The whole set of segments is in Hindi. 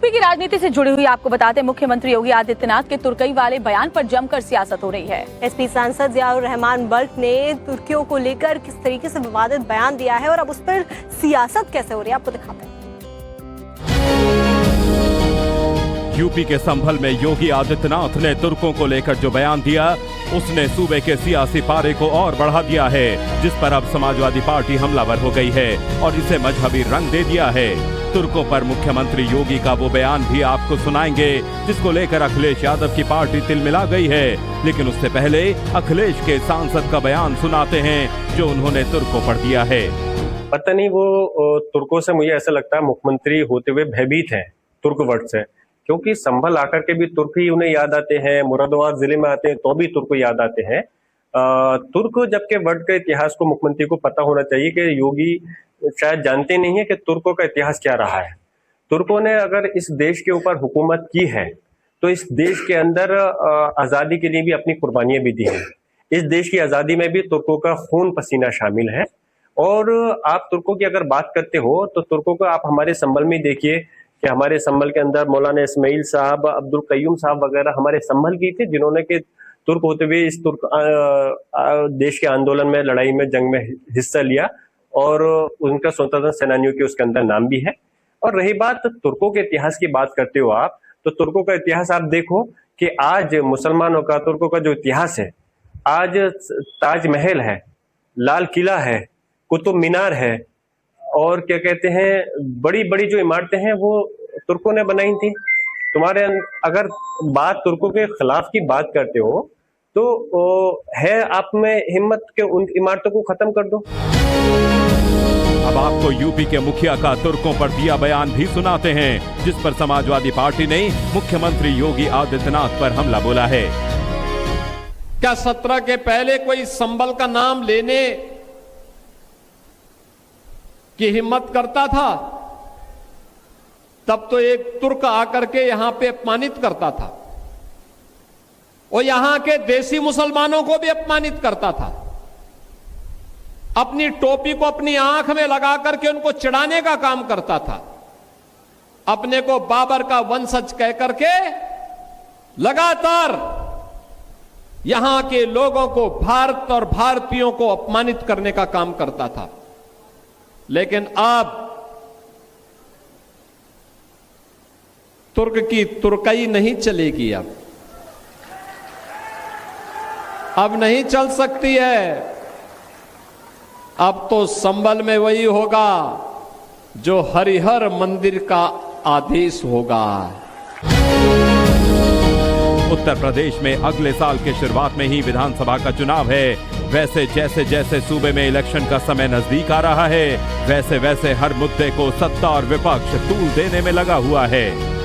यूपी की राजनीति से जुड़ी हुई आपको बताते मुख्यमंत्री योगी आदित्यनाथ के तुर्कई वाले बयान पर जमकर सियासत हो रही है। एसपी सांसद जियाउर रहमान बल्ट ने तुर्कियों को लेकर किस तरीके से विवादित बयान दिया है और अब उस पर सियासत कैसे हो रही है आपको दिखाते हैं। यूपी के संभल में योगी आदित्यनाथ ने तुर्कों को लेकर जो बयान दिया उसने सूबे के सियासी पारे को और बढ़ा दिया है, जिस पर अब समाजवादी पार्टी हमलावर हो गई है और इसे मजहबी रंग दे दिया है। तुर्कों पर मुख्यमंत्री योगी का वो बयान भी आपको सुनाएंगे जिसको लेकर अखिलेश यादव की पार्टी तिलमिला गई है, लेकिन उससे पहले अखिलेश के सांसद का बयान सुनाते हैं जो उन्होंने तुर्कों पर दिया है। पता नहीं वो तुर्कों से मुझे ऐसा लगता है मुख्यमंत्री होते हुए भयभीत है तुर्क वर्ड से, क्योंकि संभल आकर के भी तुर्क ही उन्हें याद आते हैं, मुरादाबाद जिले में आते हैं तो भी तुर्क याद आते हैं। तुर्क जबकि वर्ड के इतिहास को मुख्यमंत्री को पता होना चाहिए कि योगी शायद जानते नहीं है कि तुर्कों का इतिहास क्या रहा है। तुर्कों ने अगर इस देश के ऊपर हुकूमत की है तो इस देश के अंदर आजादी के लिए भी अपनी कुर्बानियां भी दी हैं। इस देश की आजादी में भी तुर्कों का खून पसीना शामिल है। और आप तुर्कों की अगर बात करते हो तो तुर्कों को आप हमारे संभल में देखिए कि हमारे संभल के अंदर मौलाना इस्माइल साहब, अब्दुल कयूम साहब वगैरह हमारे संभल की थे, जिन्होंने के तुर्क होते हुए इस तुर्क देश के आंदोलन में, लड़ाई में, जंग में हिस्सा लिया और उनका स्वतंत्रता सेनानियों के उसके अंदर नाम भी है। और रही बात तुर्कों के इतिहास की बात करते हो आप, तो तुर्कों का इतिहास आप देखो कि आज मुसलमानों का, तुर्कों का जो इतिहास है, आज ताजमहल है, लाल किला है, कुतुब मीनार है और क्या कहते हैं, बड़ी बड़ी जो इमारतें हैं वो तुर्कों ने बनाई थी। तुम्हारे अगर बात तुर्कों के खिलाफ की बात करते हो तो है आप में हिम्मत के उन इमारतों को खत्म कर दो। अब आपको यूपी के मुखिया का तुर्कों पर दिया बयान भी सुनाते हैं, जिस पर समाजवादी पार्टी ने मुख्यमंत्री योगी आदित्यनाथ पर हमला बोला है। क्या 17 के पहले कोई संभल का नाम लेने की हिम्मत करता था? तब तो एक तुर्क आकर के यहां पे अपमानित करता था और यहां के देसी मुसलमानों को भी अपमानित करता था। अपनी टोपी को अपनी आंख में लगा करके उनको चिढ़ाने का काम करता था। अपने को बाबर का वंशज कह करके लगातार यहां के लोगों को, भारत और भारतीयों को अपमानित करने का काम करता था। लेकिन अब तुर्क की तुर्कई नहीं चलेगी। अब नहीं चल सकती है। अब तो संभल में वही होगा जो हरिहर मंदिर का आदेश होगा। उत्तर प्रदेश में अगले साल के शुरुआत में ही विधानसभा का चुनाव है। वैसे जैसे जैसे सूबे में इलेक्शन का समय नजदीक आ रहा है, वैसे वैसे हर मुद्दे को सत्ता और विपक्ष तूल देने में लगा हुआ है।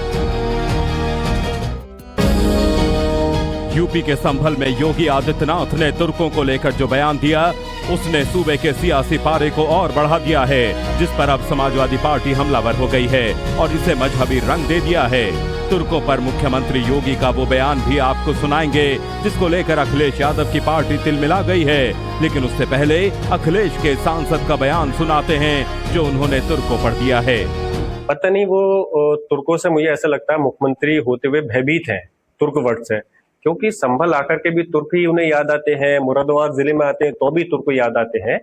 यूपी के संभल में योगी आदित्यनाथ ने तुर्कों को लेकर जो बयान दिया उसने सूबे के सियासी पारे को और बढ़ा दिया है, जिस पर अब समाजवादी पार्टी हमलावर हो गई है और इसे मजहबी रंग दे दिया है। तुर्कों पर मुख्यमंत्री योगी का वो बयान भी आपको सुनाएंगे जिसको लेकर अखिलेश यादव की पार्टी तिलमिला गई है, लेकिन उससे पहले अखिलेश के सांसद का बयान सुनाते हैं जो उन्होंने तुर्कों पर दिया है। पता नहीं वो तुर्कों से मुझे ऐसा लगता है मुख्यमंत्री होते हुए भयभीत है तुर्क वर्ड से, क्योंकि संभल आकर के भी तुर्क ही उन्हें याद आते हैं, मुरादाबाद जिले में आते हैं तो भी तुर्क याद आते हैं।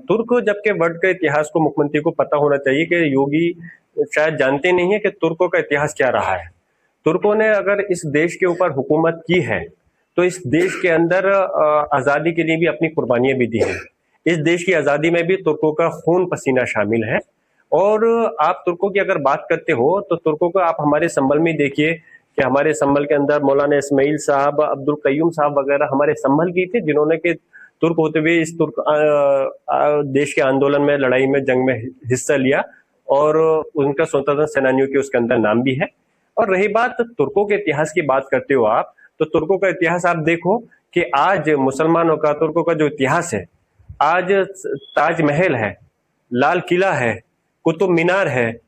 तुर्क जबकि वर्ड के इतिहास को मुख्यमंत्री को पता होना चाहिए कि योगी शायद जानते नहीं है कि तुर्कों का इतिहास क्या रहा है। तुर्कों ने अगर इस देश के ऊपर हुकूमत की है तो इस देश के अंदर आजादी के लिए भी अपनी कुर्बानियां भी दी हैं। इस देश की आजादी में भी तुर्कों का खून पसीना शामिल है। और आप तुर्कों की अगर बात करते हो तो तुर्कों को आप हमारे संभल में देखिए कि हमारे संभल के अंदर मौलाना इस्माइल साहब, अब्दुल कयूम साहब वगैरह हमारे संभल की थे, जिन्होंने के तुर्क होते हुए इस तुर्क देश के आंदोलन में, लड़ाई में, जंग में हिस्सा लिया और उनका स्वतंत्रता सेनानियों के उसके अंदर नाम भी है। और रही बात तुर्कों के इतिहास की बात करते हो आप, तो तुर्कों का इतिहास आप देखो कि आज मुसलमानों का, तुर्कों का जो इतिहास है, आज ताजमहल है, लाल किला है, कुतुब मीनार है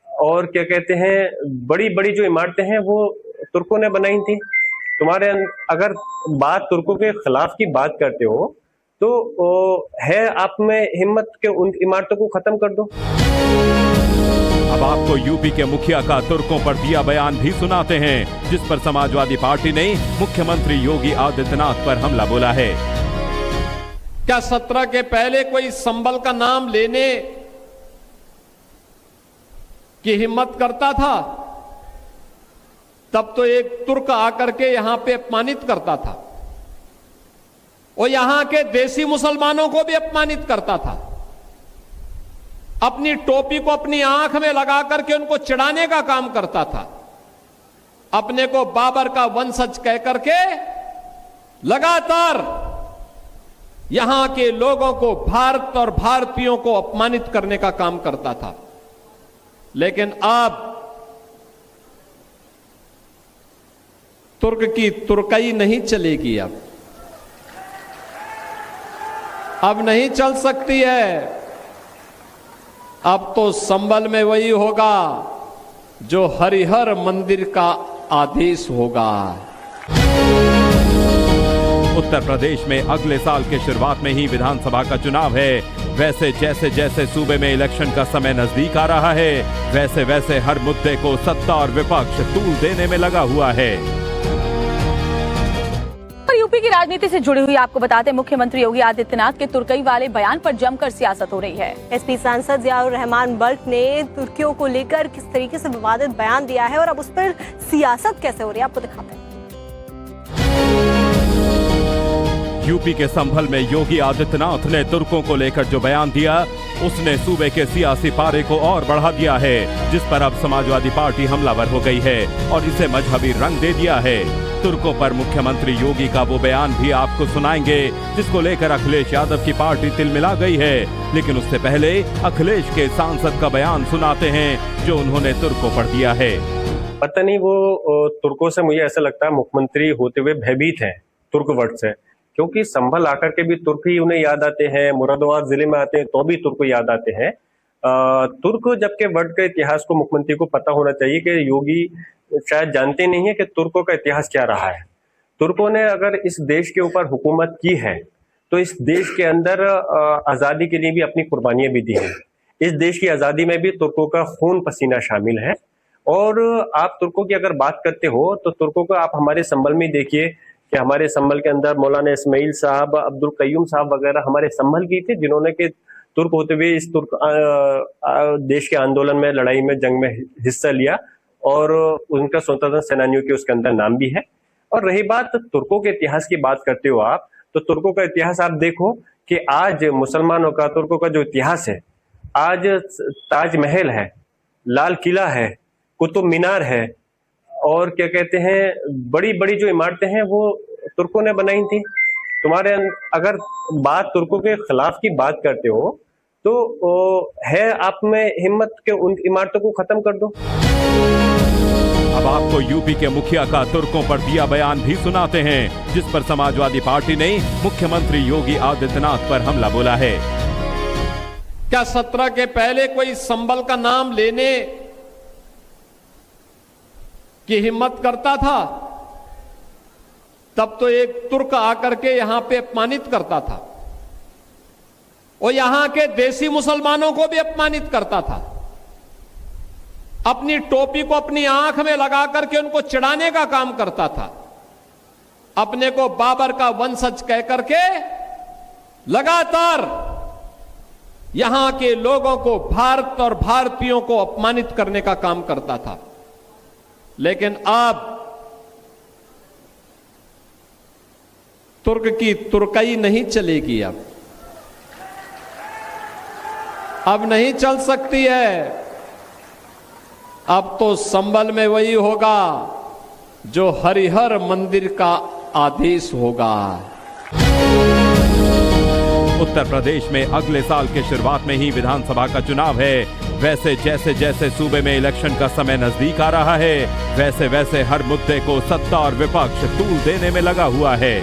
और क्या कहते हैं, बड़ी बड़ी जो इमारतें हैं वो तुर्कों ने बनाई थी। तुम्हारे अगर बात तुर्कों के खिलाफ की बात करते हो तो है आप में हिम्मत के उन इमारतों को खत्म कर दो। अब आपको यूपी के मुखिया का तुर्कों पर दिया बयान भी सुनाते हैं, जिस पर समाजवादी पार्टी ने मुख्यमंत्री योगी आदित्यनाथ पर हमला बोला है। क्या 17 के पहले कोई संभल का नाम लेने की हिम्मत करता था? तब तो एक तुर्क आकर के यहां पे अपमानित करता था और यहां के देसी मुसलमानों को भी अपमानित करता था। अपनी टोपी को अपनी आंख में लगा करके उनको चिढ़ाने का काम करता था। अपने को बाबर का वंशज कह करके लगातार यहां के लोगों को, भारत और भारतीयों को अपमानित करने का काम करता था। लेकिन अब तुर्क की तुर्कई नहीं चलेगी। अब नहीं चल सकती है। अब तो संभल में वही होगा जो हरिहर मंदिर का आदेश होगा। उत्तर प्रदेश में अगले साल के शुरुआत में ही विधानसभा का चुनाव है। वैसे जैसे जैसे सूबे में इलेक्शन का समय नजदीक आ रहा है, वैसे वैसे हर मुद्दे को सत्ता और विपक्ष तूल देने में लगा हुआ है। यूपी की राजनीति से जुड़ी हुई आपको बताते हैं, मुख्यमंत्री योगी आदित्यनाथ के तुर्कई वाले बयान पर जमकर सियासत हो रही है। एसपी सांसद जियाउर रहमान बल्ट ने तुर्कियों को लेकर किस तरीके से विवादित बयान दिया है और अब उस पर सियासत कैसे हो रही है, आपको दिखाते हैं। यूपी के संभल में योगी आदित्यनाथ ने तुर्कों को लेकर जो बयान दिया, उसने सूबे के सियासी पारे को और बढ़ा दिया है, जिस पर अब समाजवादी पार्टी हमलावर हो गई है और इसे मजहबी रंग दे दिया है। तुर्कों पर मुख्यमंत्री योगी का वो बयान भी आपको सुनाएंगे, जिसको लेकर अखिलेश यादव की पार्टी तिलमिला गई है। लेकिन उससे पहले अखिलेश के सांसद का बयान सुनाते हैं, जो उन्होंने तुर्कों पर दिया है। पता नहीं, वो तुर्कों से मुझे ऐसा लगता है मुख्यमंत्री होते हुए भयभीत हैं तुर्क वर्ड से, क्योंकि संभल आकर के भी तुर्क ही उन्हें याद आते हैं, मुरादाबाद जिले में आते हैं तो भी तुर्क याद आते हैं। तुर्क जबकि वर्ड के इतिहास को मुख्यमंत्री को पता होना चाहिए कि योगी शायद जानते नहीं है कि तुर्कों का इतिहास क्या रहा है। तुर्कों ने अगर इस देश के ऊपर हुकूमत की है तो इस देश के अंदर आज़ादी के लिए भी अपनी कुर्बानियां भी दी हैं। इस देश की आज़ादी में भी तुर्कों का खून पसीना शामिल है। और आप तुर्कों की अगर बात करते हो तो तुर्कों को आप हमारे संभल में देखिए कि हमारे संभल के अंदर मौलाना इस्माइल साहब, अब्दुल कयूम साहब वगैरह हमारे संभल की थे, जिन्होंने कि तुर्क होते हुए इस तुर्क देश के आंदोलन में, लड़ाई में, जंग में हिस्सा लिया और उनका स्वतंत्रता सेनानियों के उसके अंदर नाम भी है। और रही बात तुर्कों के इतिहास की बात करते हो आप, तो तुर्कों का इतिहास आप देखो कि आज मुसलमानों का, तुर्कों का जो इतिहास है, आज ताजमहल है, लाल किला है, कुतुब मीनार है और क्या कहते हैं, बड़ी बड़ी जो इमारतें हैं वो तुर्कों ने बनाई थी। तुम्हारे अगर बात तुर्कों के खिलाफ की बात करते हो तो है आप में हिम्मत के उन इमारतों को खत्म कर दो। अब आपको यूपी के मुखिया का तुर्कों पर दिया बयान भी सुनाते हैं, जिस पर समाजवादी पार्टी ने मुख्यमंत्री योगी आदित्यनाथ पर हमला बोला है। क्या 17 के पहले कोई संभल का नाम लेने की हिम्मत करता था? तब तो एक तुर्क आकर के यहां पे अपमानित करता था और यहां के देसी मुसलमानों को भी अपमानित करता था। अपनी टोपी को अपनी आंख में लगा करके उनको चिढ़ाने का काम करता था। अपने को बाबर का वंशज कह करके लगातार यहां के लोगों को, भारत और भारतीयों को अपमानित करने का काम करता था। लेकिन अब तुर्क की तुर्कई नहीं चलेगी। अब नहीं चल सकती है। अब तो संभल में वही होगा जो हरिहर मंदिर का आदेश होगा। उत्तर प्रदेश में अगले साल के शुरुआत में ही विधानसभा का चुनाव है। वैसे जैसे जैसे सूबे में इलेक्शन का समय नजदीक आ रहा है, वैसे वैसे हर मुद्दे को सत्ता और विपक्ष तूल देने में लगा हुआ है।